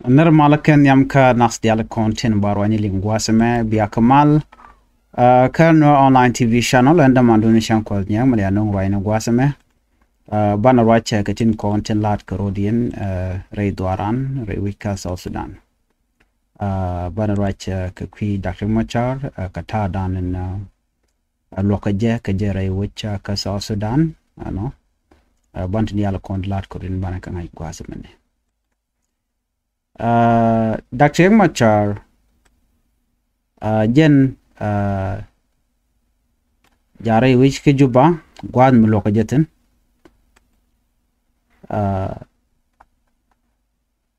normal ken yam ka nas dial content barwani lingwa seme biya kamal ka no online tv channel and manduni shankol nyam ya no wayna gwaseme bana wacha katin content lat karodian ray dwaran ray wika South Sudan bana wacha ka kwi Dr. Machar ka ta dan in lokaje ka jere wacha ka South Sudan ano bantu yala kon lat korin bana ka ngai gwaseme Dr. Machar jen jare wich ke juba gwad mloka jeten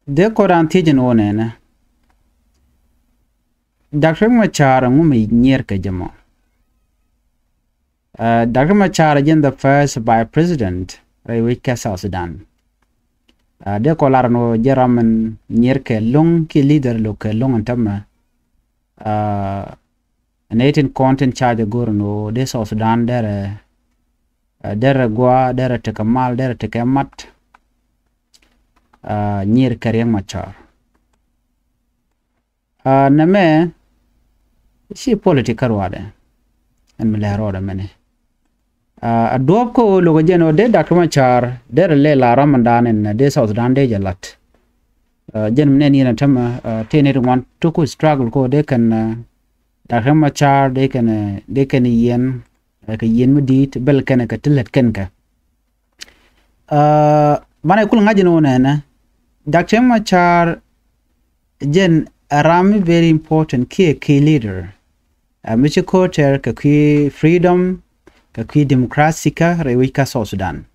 de koran tijen onene Dr. Machar ngumi nyer ke jamo Dr. Machar jen the first vice president wich ke South Sudan de kolar no jeramen nyer ke long ki leader lo ke long antama natin content charge gorno de South Sudan dere gwa dere tekamal dere tekemat nyer ke riek Machar name si political wade en milero de mene adob ko logo jeno de Dr. Machar dere le la ramadan en de South Sudan de jalat jen mene ni na tama tenet want to ko struggle ko de kan Dr. Machar de kan yen ka yen medit bel kan ka tilet kan ka bana kul ngaji no na Dr. Machar jen arami very important key leader michi quarter ka key freedom ka key democracy ka rewi ka South Sudan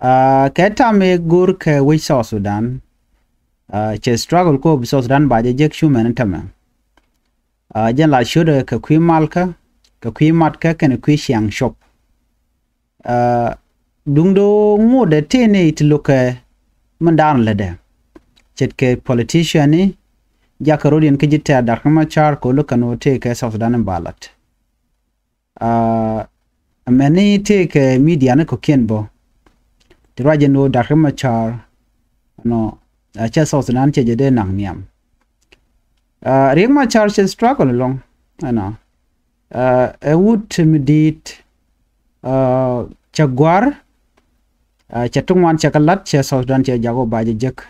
ka tame gur ka wi South Sudan che struggle ko South Sudan ba je jek shuman tama jen la shoda ka key malka ka key matka kan key siang shop dungdo ngode tene itloka mandan lede chet ke politician ni jakarodian ke jitta Dr. Machar ko lokano te ke South Sudan balat many take media na ko kenbo tiraje no Dr. Machar no cha South Sudan che jede nang niam riek Machar che struggle long ano a wood medit chagwar cha tungwan cha kalat cha South Sudan che jago baje jek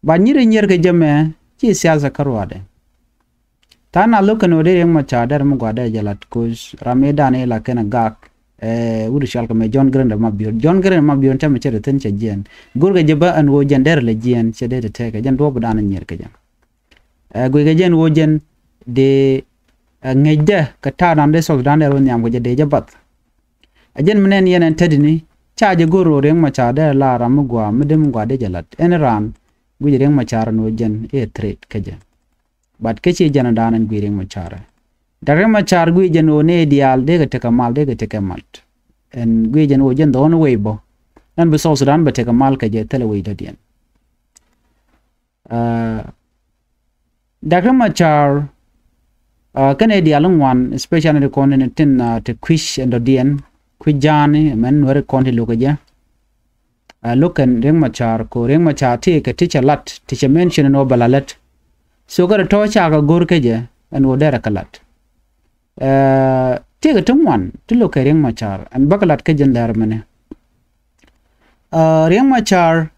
ba nyire nyer ke jame chi siasa karwade tana lokano de riek Machar dar mo gwada jalat kus ramedan ela kana gak wuri shalka me John Grande mabion tama chere ten che jen gurga jeba an wo jen der le jen che de te ka jen do budan nyer ka jen gurga jen wo jen de ngejde ka ta nan de South Sudan der nyam go je de jabat ajen menen yenen tedini chaje goro riek Machar der la ram gwa medem gwa de jalat enran guje riek Machar no jen e trade ka jen bat ke che jen danan gwi riek Machar Dr. Machar gwi jen o ne dial de ga tekamal de ga tekamat en gwi jen o jen don weibo nan be South Sudan be tekamal ka je tele wi dien Dr. Machar kan e dial ngwan especially the continent tin te quish and dien kwijani men Nuer konti lokaja lokan riek Machar ko riek Machar te ka teacher lat teacher mention no balalet so ga to cha ga gor ke je en wo dera kalat tega tumwan tulo ka riek Machar an bakalat ke jen dar mene riek Machar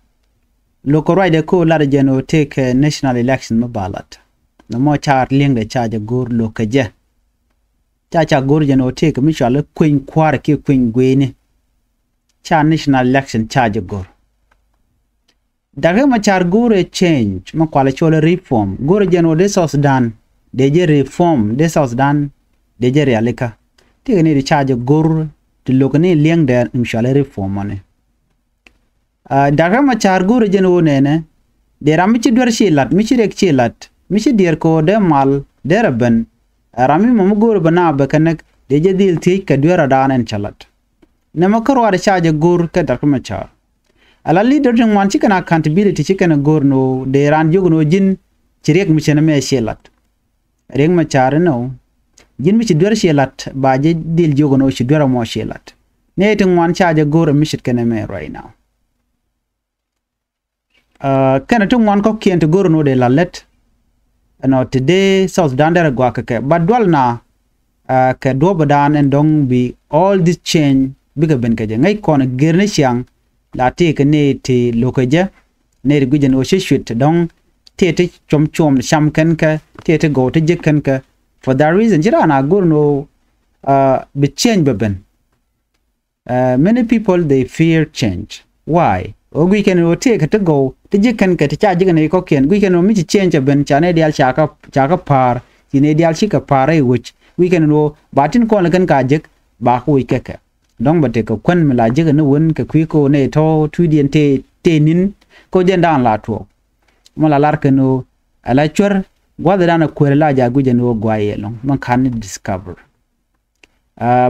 loko raide ko lar jeno take national election mabalat no mo char ling de charge gor lokaje cha gor jeno take mishala queen kwar ke queen gwene cha national election charge gor Dr. Machar gore change makwala chola reform gore jeno de South Sudan de je reform de South Sudan de je realika tege ni de charge gor de lokane liang de mishala reform ane Dr. Machar gore jeno nene de ramichi dwar shilat michi rek shilat michi dir ko de mal de raben rami momu gore bana bakanek de je dil tik ka dwara danen chalat nema karwa de charge gor ka Dr. Machar ala leader jeng wan chicken accountability chicken gor no de ran jogo jin chirek michena me shelat riek Machar no jin mi ci dwar shelat ba je dil jogo no ci dwara mo shelat ne tin wan charge gor mi shit kene me right now kana tung wan ko kien to guru no de la let no today South Sudan der gwa ke but dwal na ke do badan and dong be all this change biga ben ke ngai kon gerne siang la te ke ne te lokaje ne ri gujen o shishwit dong te chom sham ken ke te go te jiken ke for that reason jira na guru no be change beben many people they fear change. Why? O we can take to go to jiken ke cha jiken ko ken we can mi change ben chane dial chaka par tine dial chika pare which we can no batin ko kan ka jik ba ko ke dong ba te ko kwen mi la jiken won ke kwi ko ne to tu dien te nin ko jen dan la to mo la lar ke no ala chwer gwada dana ko la ja gujen no gwaye long man kan discover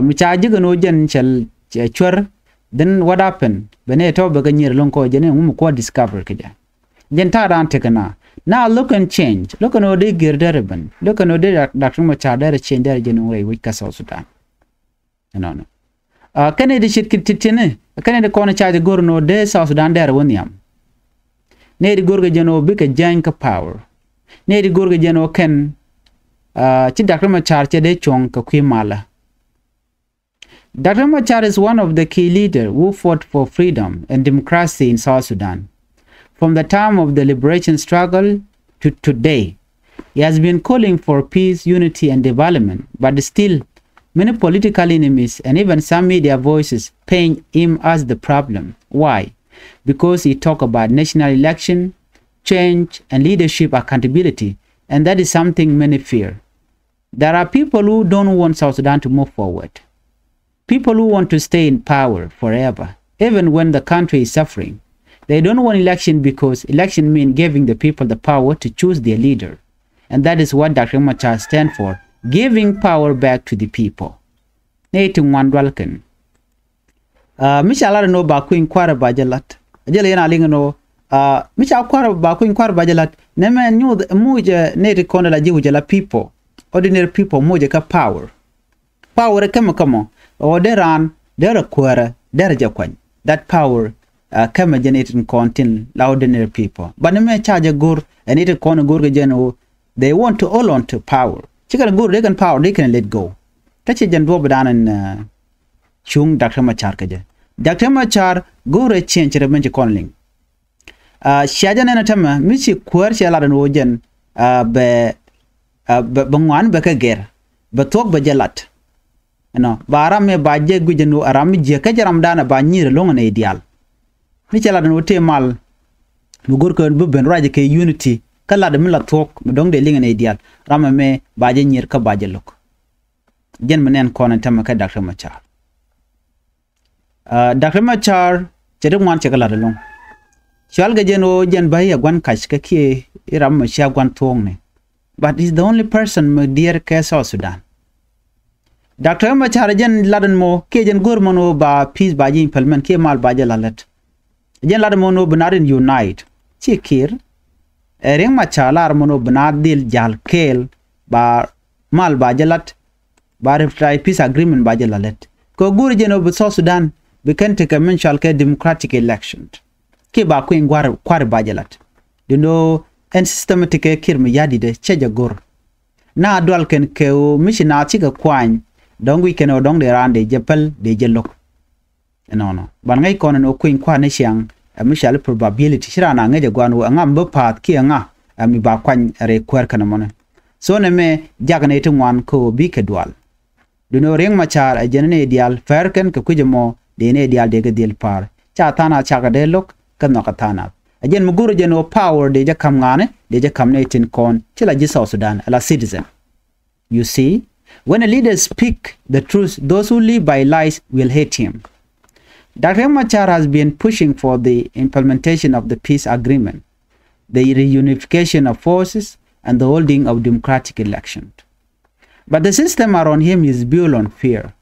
mi cha jiken no jen chel chwer. Then what happened? Beneto beganyir lonko jene ko discover kija. Jenta dan tekana. Now look and change. Look and ode girderben. Look and ode Dr. Machar der change der jenu which ka South Sudan. No. Kennedy shit kititene. Kennedy kona charge gor no de South Sudan der woniam. Ne di gorga jeno bika jank power. Ne di gorga jeno ken chi Dr. Machar che de chong ka kwimala. Dr. Machar is one of the key leaders who fought for freedom and democracy in South Sudan. From the time of the liberation struggle to today, he has been calling for peace, unity, and development, but still, many political enemies and even some media voices paint him as the problem. Why? Because he talks about national election, change, and leadership accountability, and that is something many fear. There are people who don't want South Sudan to move forward. People who want to stay in power forever, even when the country is suffering. They don't want election because election means giving the people the power to choose their leader. And that is what Dr. Machar stands for, giving power back to the people. Nating one dwalken. Misha no ba kuëŋ kwara bajalat. Ajele yana linga no misha kwara ba kuëŋ kwara bajalat. Neme nyu muje neti konda la jiwu jala people. Ordinary people muje ka power. Power kama. Or deran dera kwara dera jakwan. That power kama generating content la ordinary people. But neme charge gur and it kona gur geno they want to hold on to power. Chika gur they can power they can let go. Tachi jan do badan and chung Dr. Machar kaje. Dr. Machar gur change rebenche conling. Shajan na tama michi kwar shala no jen be bangwan be kager. Be tok be jalat. No, baram me baje gujenu arami je kajaram dana ba nyire longa na ideal. Ni chala no te mal mu gor ko bu ben raje ke unity kala de mila tok dong de linga na ideal rama me baje nyir ka baje lok. Jen menen kono tam ka Dr. Machar. Dr. Machar cede ngwan ce kala de long. Chal ga jeno jen baye gwan kash ka ki iram ma sha gwan tong ne. But he's the only person me dear ka South Sudan. Dr. Machar jen ladan mo ke jen gur mono ba peace ba jin parliament ke mal ba jalalet. Jen ladan mono benarin unite. Chi kir ring Machar lar mono benadil jal kel ba mal ba jalat ba reftai peace agreement ba jalalet. Ko gur jen ob South Sudan we can take a mental ke democratic election. Ke ba kuëŋ kwar ba jalat. You know and systematic kir me yadi de cheja gur. Na dwal ken ke o mishina chiga kwany dong we can dong de ran de jepel de jelok no ban ngai kon no kuëŋ kwa ne siang mishal probability shira na ngai gwan wo ngam bo pat ki nga mi ba kwany re kwer kana mon so ne me jagne te ngwan ko bi ke dwal du no ring Machar a jenne ideal ferken ke kujemo de ne ideal de gedel par cha tana cha de lok kan no katana ajen muguru jeno power de jakam ngane de jakam ne tin kon chila ji South Sudan ala citizen. You see, when a leader speak the truth, those who live by lies will hate him. Dr. Machar has been pushing for the implementation of the peace agreement, the reunification of forces, and the holding of democratic elections. But the system around him is built on fear.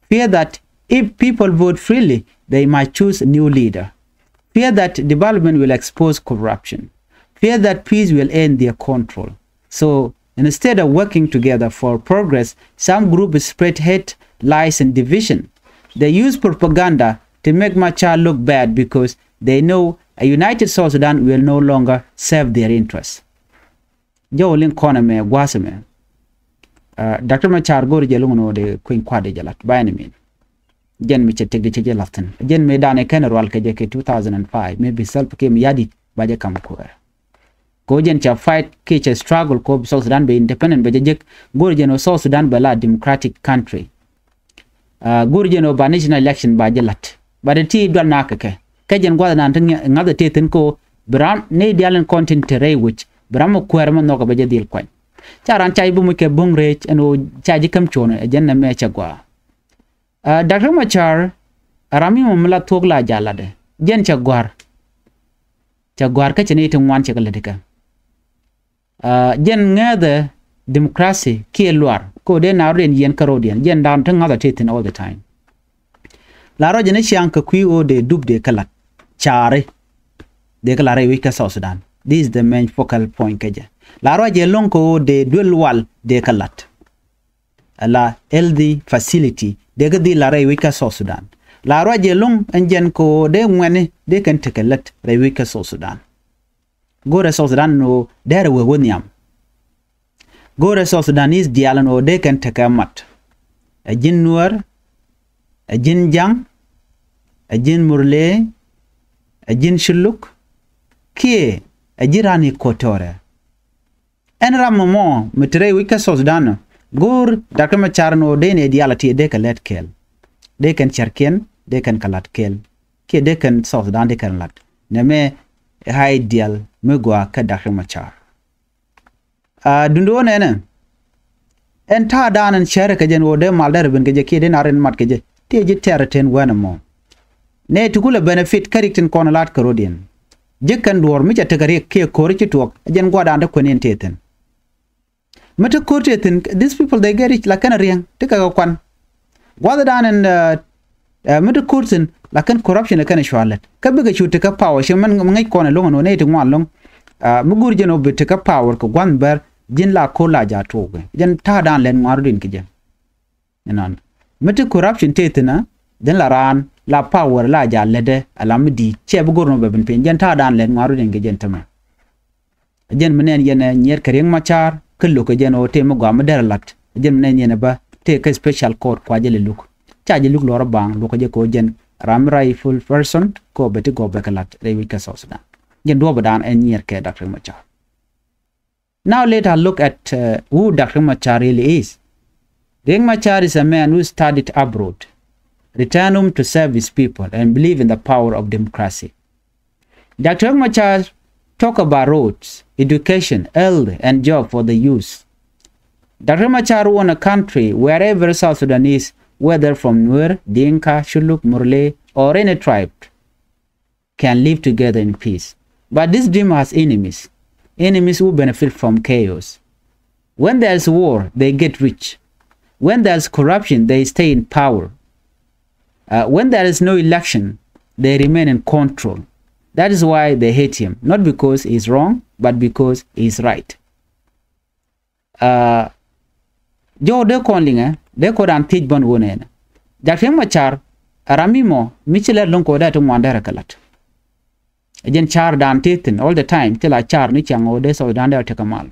Fear that if people vote freely, they might choose a new leader. Fear that development will expose corruption. Fear that peace will end their control. So, instead of working together for progress, some groups spread hate, lies, and division. They use propaganda to make Machar look bad because they know A united South Sudan will no longer serve their interests. Jo lin kona me gwaseme. Dr. Machar gori jelung no de kuëŋ kwade jalat by any mean. Jen mi chetek de cheje laften. Jen me dane kenerwal keje ke 2005 maybe self came yadi baje kam kuer. Ko jen cha fight ke cha struggle ko South Sudan be independent be jek gori jeno South Sudan be la democratic country. Gori jeno ba national election ba jalat. Ba de ti dal nakake. Kajen gwada nan ngada teten ko bram ne dialen content tere which bram kuer man no ko be dil kwan. Charan chai bu mu ke bung rech eno chaji kam chono jen na me cha gwa. Dr. Machar arami mumla togla jalade jen chagwar ka chene te wan chakaledika jen ngade democracy ki luar ko de na ren yen karodian jen down tanga the teeth all the time la ro jene chiang ka kwi o de dub de kalat chare de kalare wi ka South Sudan. This is the main focal point keje la ro je lonko de dwelwal de kalat la healthy facility de gadi la ray wika South Sudan la roje long enjen ko de ngwane de kan tekelet ray wika South Sudan gore South Sudan no dere we woniam gore South Sudan is dialan o de kan tekamat ajin Nuer ajin jang ajin murle ajin shuluk ki ajirani kotore enra momo metre wika South Sudan Gur Dr. Machar no de ne dialati de kalet kel. De kan charken, de kan kalat kel. Ke de kan South Sudan de kan lat. Neme high deal megwa ka Dr. Machar. Dundo ne. Enta dan en share ka jen wo de maldar ben ke je ke de naren mat ke je. Te je terraten wana mo. Ne tukula benefit karikten konalat karodian. Je kan dor mi jata gare ke kori ci tok jen gwada anda konen teten. Meta kurtetin these people they get it like an riang tika kwan whether dan and meta kurtin like an corruption like an shwalet ka biga chu tika power she man ngai kona long no ne ti ngwan long mugur jeno be tika power ko gwan ber jin la ko la ja to jen ta dan len ngaru din kije nan meta corruption tetina den la ran la power la ja lede alamdi che bu gorno be ben pen jen ta dan len ngaru din kije tama jen menen yen nyer karieng Machar kello ko jeno te mo gam deralat jen ne nyene ba te ka special court kwa jele luk chaje luk lor bang lo ko je ko jen ram rifle person ko beti go bekalat re wi ka South Sudan jen do badan en nyer ke Dr. Machar. Now let us look at who Dr. Machar really is. Riek Machar is a man who studied abroad, returned home to serve his people and believe in the power of democracy. Dr. Machar talk about roads, education, health, and job for the youth. Dr. Machar won a country wherever South Sudanese, whether from Nuer, Dinka, Shuluk, Murle, or any tribe, can live together in peace. But this dream has enemies, enemies who benefit from chaos. When there's war, they get rich. When there's corruption, they stay in power. When there is no election, they remain in control. That is why they hate him, not because he's wrong, but because he's right. Jo de konlinga, de ko dan tej bon wonena. Dr. Machar aramimo michele lonko da to mwandara kalat. Jen char dan tetin all the time till I char ni chango de so dan da tekamal.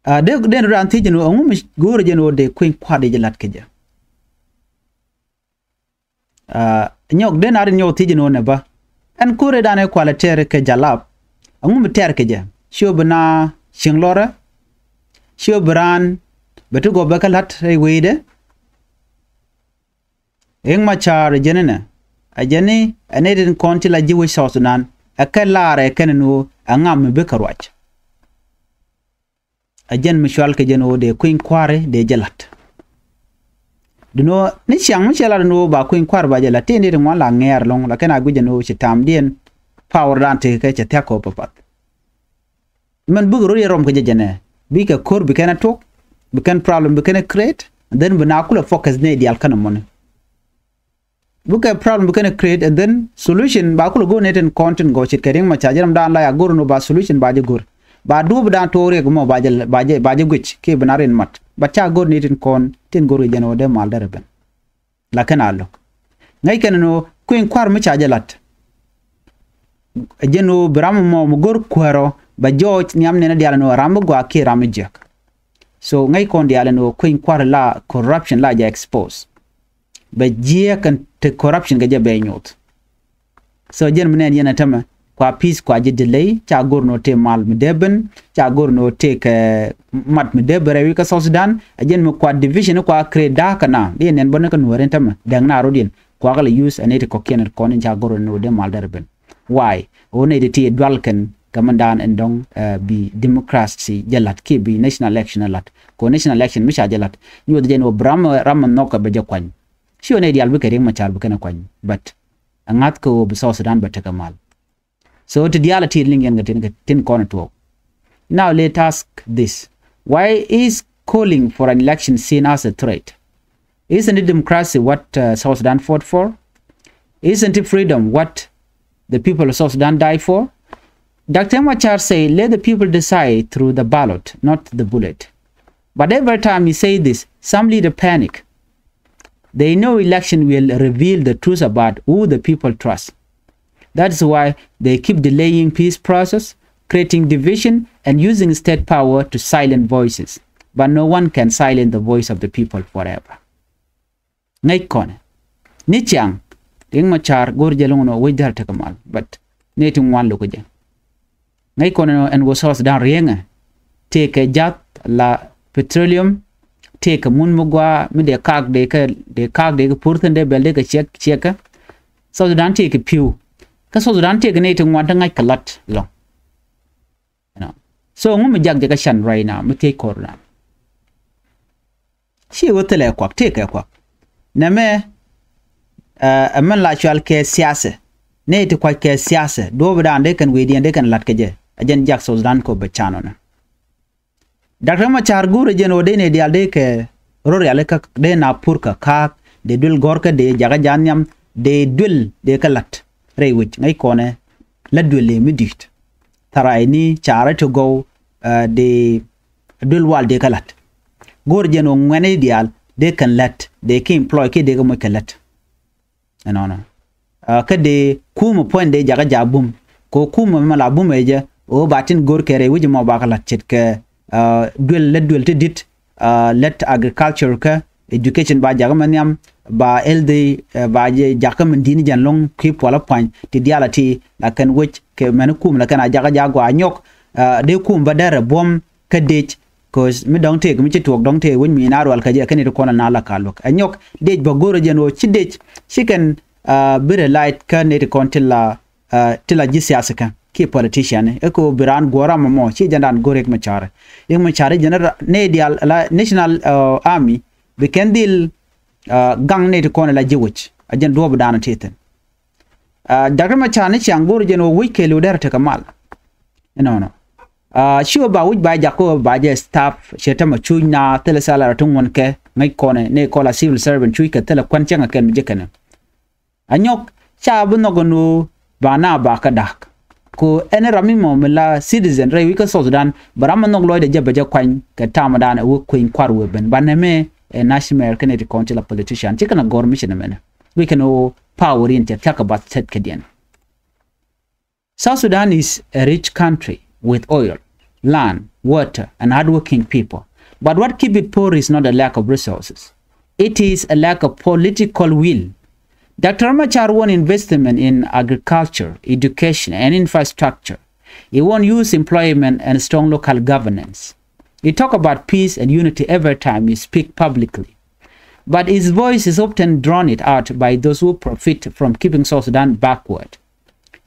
De dan tej no ngum gore jeno de kuëŋ kwade jelat keja. Nyok den ar nyok tijino ne ba en kure dane kwalatere ke jalap angum ter ke ja shobna shinglora shobran betu go bakalat wede eng Machar jenena ajani anedin konti la jiwi South Sudan akalare kenenu angam be karwach ajen mishwal ke jeno de kuëŋ kware de jalat duno ni chiang mchela no ba kuëŋ kwar ba jela tini de ngwala nger long la kana guje no chitam dien power dan te ke te ko papat man bugro ye rom ke jene bi ka kor bi kana tok bi kan problem bi kana create and then bina kula focus ne dial kana mon bu ka problem bi kana create and then solution ba kula go net and content go chit kering ma chajaram dan la ya gor no ba solution ba je gor ba du dan tore go mo ba je guch ke binaren mat bacha gor nitin kon tin gor jeno de mal darben la kanalo ngai kanano kuëŋ kwar mi chajalat jeno bram mo gor kwaro ba George nyam ne na diala no ram gwa ki ram jek so ngai kon diala no queen kwar la corruption la ja expose ba jie kan te corruption ga be nyot so jen menen yana tama kwa peace kwa je delay cha gor no te mal medeben cha gor no te ke mat medebere wi ka South Sudan jen mo kwa division kwa kreda kana de nen bon ka Nuer tama dang na rodin kwa ga use anete ko kener kon cha gor no de mal derben why one de te dwalken kamandan endong bi democracy jalat ki bi national election lat ko national election mi sha jalat yo de no bram ram no ka be jakwan shi one dial bi kering machar bu kana kwan but angat ko bi South Sudan ba ta mal so to diality lingen ga tin corner to now let us ask this, why is calling for an election seen as a threat? Isn't it democracy what South Sudan fought for? Isn't it freedom what the people of South Sudan died for? Dr. Machar say, let the people decide through the ballot, not the bullet. But every time he say this, some leaders panic. They know election will reveal the truth about who the people trust. That's why they keep delaying peace process, creating division, and using state power to silence voices. But no one can silence the voice of the people forever. Ngay kone. Ni chiang. Ting Machar gor jelong no wajar takamal. But neting wan lo kuja. Ngay kone no en was South Sudan rienga. Take a jat la petroleum. Take a mun mugwa. Mi de kag de ka purthen de bel de ka check. South Sudan take a pew. Ka South Sudan take a neting wan ngay kalat long. So ngum jag jaga shan right now mi take corner. Shi wotele kwak take kwak. Na me man la chal ke siyasa. Ne te kwak ke siyasa do bada de kan wedi de kan lat ke je. Ajen jak South Sudan ko be chano na. Dr. Machar guru jeno de ne dial de ke rori ale ka de na purka ka de dul gorka de jaga janyam de dul de ka lat. Rei wich ngai kone la dul mi dit. Taraini chara to go de dul wal de kalat gor jeno ngene dial de kan let de ki employ ke de go kalat no ka de kuma point de jaga jabum ko kuma mala bum eje o batin gor kere wuji mo ba kalat chet ke dul te dit let agriculture ka education ba jaga maniam ba ld ba je jaka men dini jan long ki pola point ti dialati la kan wich ke men kum la kan jaga jagwa nyok de kum ba dare bom ka dej cause mi dong te mi ci tok dong te won mi narwal ka je kan ko na la kalok anyok dej ba goro jeno ci dej chicken bire light kan ne kon tilla ji siyasa kan ki politician e ko biran gora mo ci jandan gorek ma chare e ma chare general ne dial la national army be can deal gang ne ko la jiwich ajen do bu dana teten daga ma chane ci angor jeno wike lo der ta kamal no sure ba wuj ba jako ba je staff sheta ma chuina tele sala tun wonke ngai kone ne kola civil servant chuika tele kwanchanga ken jekana anyok cha bu no gonu bana ba ka dak ko ene rami mo mala citizen re wika South Sudan barama no loide je baje kwan ka tamadana wo queen kwarwe ben baneme a national American council politician chikana gormission mena we can all power in talk about set kadian. South Sudan is a rich country with oil, land, water, and hardworking people. But what keeps it poor is not a lack of resources. It is a lack of political will. Dr. Machar won investment in agriculture, education, and infrastructure. He won youth employment and strong local governance. He talks about peace and unity every time he speaks publicly. But his voice is often drawn out by those who profit from keeping South Sudan backward.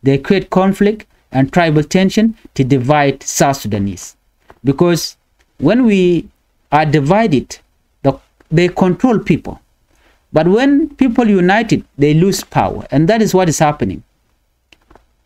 They create conflict and tribal tension to divide South Sudanese. Because when we are divided, they control people. But when people united, they lose power. And that is what is happening.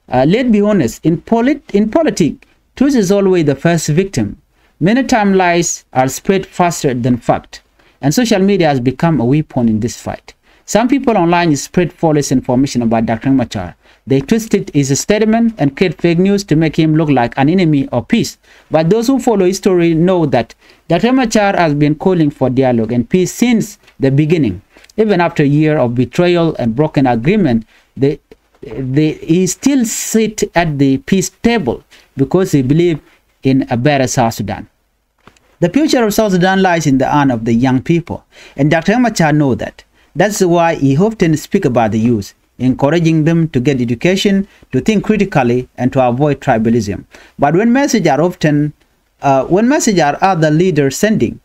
Let's be honest, in politics, truth is always the first victim. Many times lies are spread faster than fact. And social media has become a weapon in this fight. Some people online spread false information about Dr. Machar. They twisted his statement and create fake news to make him look like an enemy of peace. But those who follow his story know that Dr. Machar has been calling for dialogue and peace since the beginning. Even after a year of betrayal and broken agreement, he still sit at the peace table because he believe in a better South Sudan. The future of South Sudan lies in the hand of the young people, and Dr. Machar knows that. That's why he often speaks about the youth, encouraging them to get education, to think critically, and to avoid tribalism. But when messages are other leaders sending,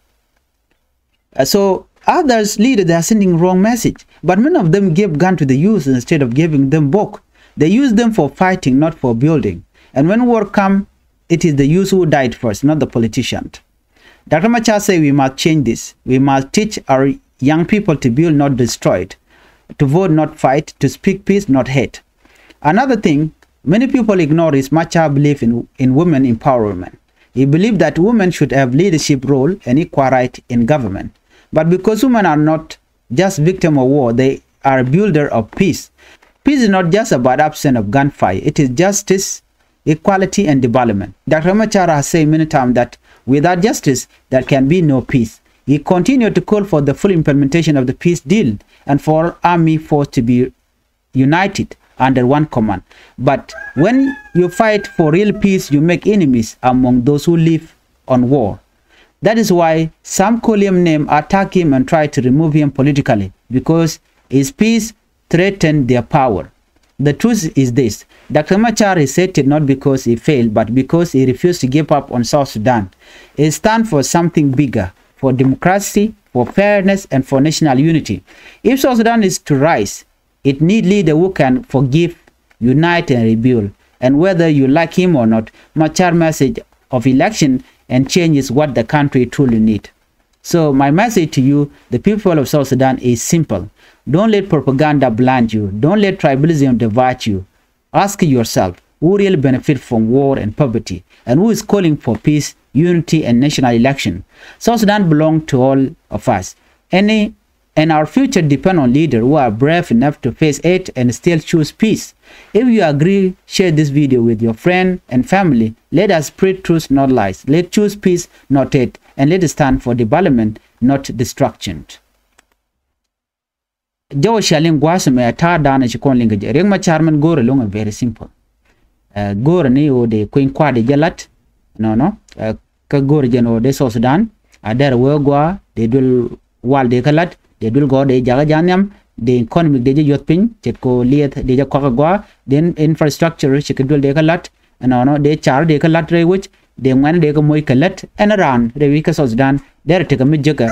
so others leaders, they are sending wrong message. But many of them give gun to the youth instead of giving them book. They use them for fighting, not for building. And when war comes, it is the youth who died first, not the politicians. Dr. Machar says we must change this. We must teach our young people to build, not destroy it, to vote, not fight, to speak peace, not hate. Another thing many people ignore is Machar belief in women empowerment. He believed that women should have leadership role and equal right in government. But because women are not just victims of war, they are builder of peace. Peace is not just about absence of gunfire. It is justice, equality, and development. Dr. Machar has said many times that without justice, there can be no peace. He continued to call for the full implementation of the peace deal and for army force to be united under one command. But when you fight for real peace, you make enemies among those who live on war. That is why some call him name, attack him, and try to remove him politically, because his peace threatened their power. The truth is this: Dr. Machar is hated not because he failed, but because he refused to give up on South Sudan. He stands for something bigger, for democracy, for fairness, and for national unity. If South Sudan is to rise, it needs leaders who can forgive, unite, and rebuild. And whether you like him or not, Machar's message of election and change is what the country truly needs. So my message to you, the people of South Sudan, is simple. Don't let propaganda blind you. Don't let tribalism divide you. Ask yourself, who really benefits from war and poverty? And who is calling for peace, unity, and national election? South Sudan belongs to all of us. And our future depends on leaders who are brave enough to face it and still choose peace. If you agree, share this video with your friend and family. Let us spread truth, not lies. Let's choose peace, not hate. And let us stand for development, not destruction. Jawa shaling gwasame ata dana chikon linga riek machar man gore longa very simple. Gore ni o de kuëŋ kwade jalat no ka gore jeno de South Sudan adere wegwa de dul wal de kalat de dul go de jaga janyam de economic de jot pin chet ko liet de jakwa gwa den infrastructure chikdul de kalat no de char de kalat re which de ngwan de ko moy kalat and around de wika South Sudan der te kam jaga